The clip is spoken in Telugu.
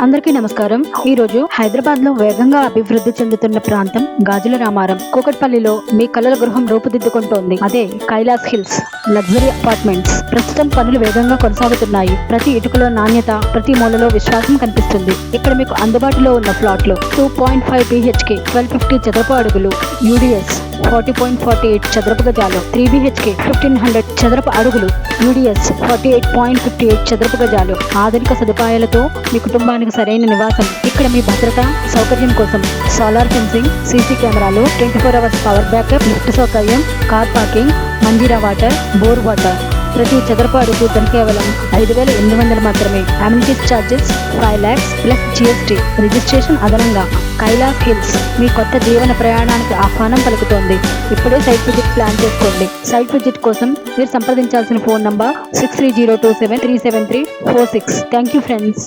అందరికీ నమస్కారం. ఈ రోజు హైదరాబాద్ లో వేగంగా అభివృద్ధి చెందుతున్న ప్రాంతం గాజుల రామారం. కూకట్పల్లిలో మీ కలల గృహం రూపుదిద్దుకుంటోంది. అదే కైలాస్ హిల్స్ లగ్జరీ అపార్ట్మెంట్స్. ప్రస్తుతం పనులు వేగంగా కొనసాగుతున్నాయి. ప్రతి ఇటుకలో నాణ్యత, ప్రతి మూలలో విశ్వాసం కనిపిస్తుంది. ఇక్కడ మీకు అందుబాటులో ఉన్న ఫ్లాట్లు 2.5 BHK 1250 చదరపు అడుగులు, UDS 40.48 చదరపు గజాలు, 3 BHK 1500 చదరపు అడుగులు, UDS 48.58 చదరపు గజాలు. ఆధునిక సదుపాయాలతో మీ కుటుంబానికి సరైన నివాసం. ఇక్కడ మీ భద్రత సౌకర్యం కోసం సోలార్ ఫెన్సింగ్, సీసీ కెమెరాలు, 24 hours పవర్ బ్యాకప్, లిఫ్ట్ సౌకర్యం, car parking, Manjira water, bore water. ప్రతి చదరపు అడుగు కేవలం 5,800 మాత్రమే. Amenities charges 5 lakhs plus GST. Registration అదనంగా. కైలాస్ హిల్స్ మీ కొత్త జీవన ప్రయాణానికి ఆహ్వానం పలుకుతోంది. ఇప్పుడే సైట్ విజిట్ ప్లాన్ చేసుకోండి. సైట్ విజిట్ కోసం మీరు సంప్రదించాల్సిన phone number 6302737346. Thank you friends.